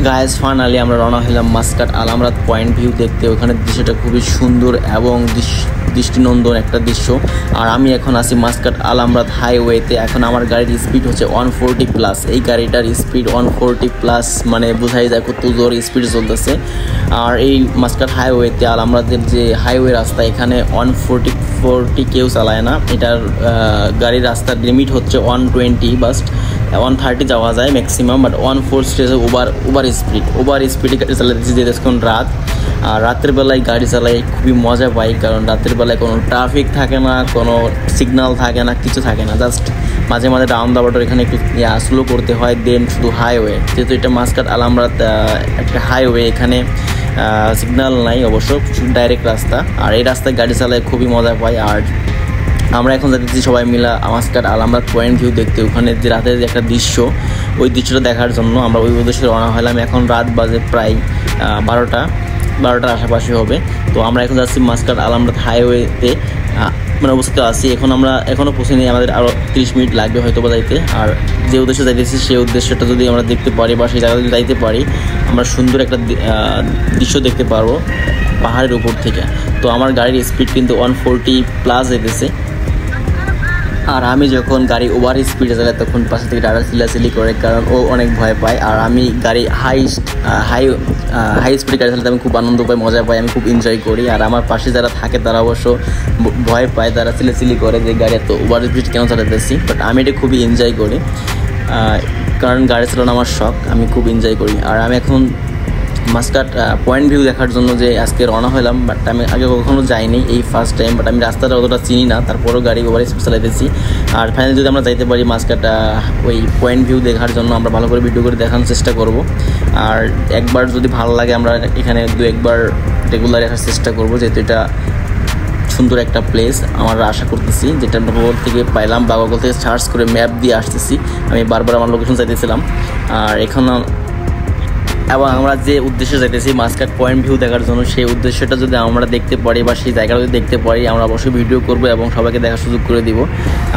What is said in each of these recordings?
Guys finally আমরা রওনা হলাম মাস্কাট আল আমরাত পয়েন্ট ভিউ দেখতে। ওখানে দৃশ্যটা খুবই সুন্দর এবং দৃষ্টিনন্দন একটা দৃশ্য। আর আমি এখন আছি মাস্কাট আল আমরাত হাইওয়েতে। এখন আমার গাড়ির স্পিড হচ্ছে 140+। এই গাড়িটার স্পিড 140+, মানে বোঝাই যায় কত জোর স্পিড চলতেছে। আর এই মাস্কাট হাইওয়েতে আল আমরাতের যে হাইওয়ে রাস্তা, এখানে 140 কেউ চালায় না। এটার গাড়ির রাস্তার লিমিট হচ্ছে 120, বাস 130 যাওয়া যায় ম্যাক্সিমাম, বাট 140 ওভার স্পিডে গাড়ি চালাতেছি। যে দেখুন রাত, আর রাতের বেলায় গাড়ি চালাই খুবই মজা পাই, কারণ রাতের বেলায় কোনো ট্রাফিক থাকে না, কোনো সিগন্যাল থাকে না, কিছু থাকে না। জাস্ট মাঝে মাঝে ডাউন দা বাটর এখানে একটু স্লো করতে হয়, দেন শুধু হাইওয়ে। যেহেতু এটা মাস্কাট আল আমরাত একটা হাইওয়ে, এখানে সিগন্যাল নাই অবশ্য, ডাইরেক্ট রাস্তা। আর এই রাস্তায় গাড়ি চালায় খুবই মজা পাই। আর আমরা এখন যাচ্ছি সবাই মিলে মাস্কাট আল আমরাত পয়েন্ট ভিউ দেখতে। ওখানে যে রাতের যে একটা দৃশ্য, ওই দৃশ্যটা দেখার জন্য আমরা ওই উদ্দেশ্যে রওনা হলাম। এখন রাত বাজে প্রায় 12টার আশেপাশে হবে। তো আমরা এখন যাচ্ছি মাস্কাট আল আমরাত হাইওয়েতে, মানে অবস্থিত আছি। এখনও পৌঁছে নিয়ে আমাদের আরও 30 মিনিট লাগবে হয়তো বা যাইতে। আর যে উদ্দেশ্যে যাইতেছি সেই উদ্দেশ্যটা যদি আমরা দেখতে পারি বা সেই জায়গায় যদি যাইতে পারি, আমরা সুন্দর একটা দৃশ্য দেখতে পারবো পাহাড়ের উপর থেকে। তো আমার গাড়ির স্পিড কিন্তু 140+ যেতেছে। আর আমি যখন গাড়ি ওভার স্পিডে চালাই তখন পাশে থেকে ডাটা চিল্লাচিল্লি করে, কারণ ও অনেক ভয় পায়। আর আমি গাড়ি হাই স্পিডে গাড়ি চালাতে আমি খুব আনন্দ পাই, মজা পাই, আমি খুব এনজয় করি। আর আমার পাশে যারা থাকে তারা অবশ্য ভয় পায়, তারা চিল্লাচিল্লি করে যে গাড়ি এত ওভার স্পিড কেন চালাতেছি। বাট আমি এটা খুবই এনজয় করি, কারণ গাড়ি চালানো আমার শখ, আমি খুব এনজয় করি। আর আমি এখন মাস্কাট পয়েন্ট ভিউ দেখার জন্য যে আজকে রওনা হলাম, বাট আমি আগে কখনো যাইনি, এই ফার্স্ট টাইম। বাট আমি রাস্তাটা অতটা চিনি না, তারপরেও গাড়ি ওভার স্পিড চালাইতেছি। আর ফাইনালি যদি আমরা যাইতে পারি মাস্কাট ওই পয়েন্ট ভিউ দেখার জন্য, আমরা ভালো করে ভিডিও করে দেখানোর চেষ্টা করব। আর একবার যদি ভালো লাগে আমরা এখানে 2-1বার রেগুলার দেখার চেষ্টা করব, যেহেতু এটা সুন্দর একটা প্লেস আমরা আশা করতেছি। যেটা আমরা গুগল থেকে পাইলাম বা গুগল থেকে সার্চ করে ম্যাপ দিয়ে আসতেছি। আমি বারবার আমার লোকেশন চাইতেছিলাম। আর এখন এবং আমরা যে উদ্দেশ্যে যাইতেছি মাস্কাট পয়েন্ট ভিউ দেখার জন্য, সেই উদ্দেশ্যটা যদি আমরা দেখতে পারি বা সেই জায়গাটা যদি দেখতে পারি, আমরা অবশ্যই ভিডিও করব এবং সবাইকে দেখার সুযোগ করে দিব।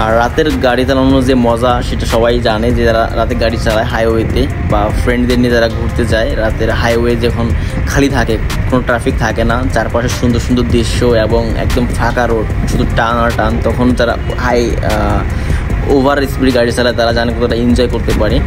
আর রাতের গাড়ি চালানোর যে মজা সেটা সবাই জানে, যে যারা রাতে গাড়ি চালায় হাইওয়েতে বা ফ্রেন্ডদের নিয়ে যারা ঘুরতে যায়। রাতের হাইওয়ে যখন খালি থাকে, কোনো ট্রাফিক থাকে না, চারপাশে সুন্দর সুন্দর দৃশ্য এবং একদম ফাঁকা রোড, শুধু টান আর টান, তখন যারা ওভার স্পিড গাড়ি চালায় তারা জানে কতটা এনজয় করতে পারে।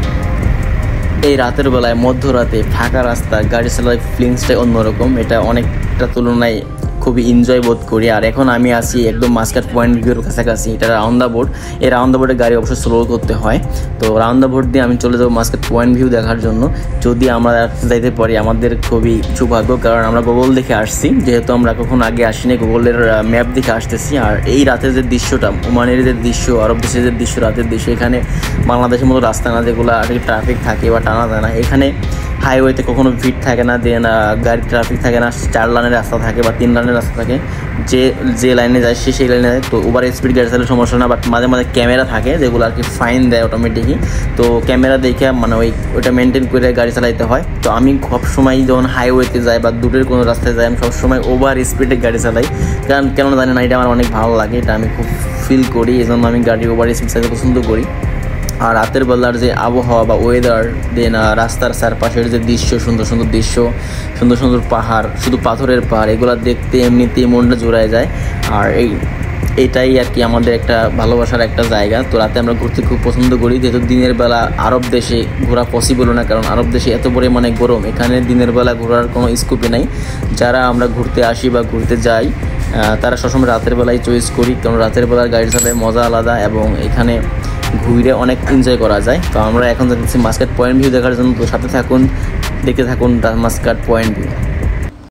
এই রাতের বেলায় মধ্যরাতে ফাঁকা রাস্তা গাড়ি চালায় ফিলিংসটাই অন্যরকম, এটা অনেকটা তুলনায় খুবই এনজয় বোধ করি। আর এখন আমি আসি একদম মাস্কাট পয়েন্ট ভিউর কাছাকাছি। এটা রাউন্ড দ্য বোর্ড, এই রাউন্ড দ্য বোর্ডে গাড়ি অবশ্যই স্লো করতে হয়। তো রাউন্ড দ্য বোর্ড দিয়ে আমি চলে যাবো মাস্কাট পয়েন্ট ভিউ দেখার জন্য। যদি আমরা যাইতে পারি আমাদের খুবই সৌভাগ্য, কারণ আমরা গুগল দেখে আসছি, যেহেতু আমরা কখনো আগে আসিনি, গুগলের ম্যাপ দেখে আসতেছি। আর এই রাতের যে দৃশ্যটা, ওমানের যে দৃশ্য, আরব দেশের যে দৃশ্য, রাতের দৃশ্য, এখানে বাংলাদেশের মতো রাস্তা না যেগুলো আর কি ট্রাফিক থাকে বা টানা যায় না, এখানে হাইওয়েতে কখনো ভিড় থাকে না, দেন গাড়ির ট্রাফিক থাকে না, 4 লাইনের রাস্তা থাকে বা 3 লাইনের রাস্তা থাকে। যে লাইনে যায় সেই লাইনে যায়। তো ওভার স্পিড গাড়ি চালালে সমস্যা না, বাট মাঝে মাঝে ক্যামেরা থাকে যেগুলো আর কি ফাইন দেয় অটোমেটিকই। তো ক্যামেরা দেখে মানে ওইটা মেনটেন করে গাড়ি চালাইতে হয়। তো আমি সবসময় যখন হাইওয়েতে যাই বা দূরের কোনো রাস্তায় যাই, আমি সবসময় ওভার স্পিডে গাড়ি চালাই, কারণ কেন জানি না, এটা আমার অনেক ভালো লাগে, এটা আমি খুব ফিল করি, এই জন্য আমি গাড়ি ওভার স্পিড চালাতে পছন্দ করি। আর রাতের বেলার যে আবহাওয়া বা ওয়েদার, দেন রাস্তার চারপাশের যে দৃশ্য, সুন্দর সুন্দর দৃশ্য, সুন্দর সুন্দর পাহাড়, শুধু পাথরের পাহাড়, এগুলো দেখতে এমনিতেই মনটা জোড়ায় যায়। আর এটাই আর কি আমাদের একটা ভালোবাসার একটা জায়গা। তো রাতে আমরা ঘুরতে খুব পছন্দ করি, যেহেতু দিনের বেলা আরব দেশে ঘোরা পসিবল না, কারণ আরব দেশে এত পরিমাণে গরম, এখানে দিনের বেলা ঘোরার কোনো স্কোপই নাই। যারা আমরা ঘুরতে আসি বা ঘুরতে যাই তারা সবসময় রাতের বেলায় চয়েস করি, কারণ রাতের বেলার গাড়ি চালায় মজা আলাদা এবং এখানে ঘুরে অনেক এনজয় করা যায়। তো আমরা এখন যাচ্ছি মাস্কাট পয়েন্ট ভিউ দেখার জন্য। তো সাথে থাকুন, দেখতে থাকুন মাস্কাট পয়েন্ট ভিউ।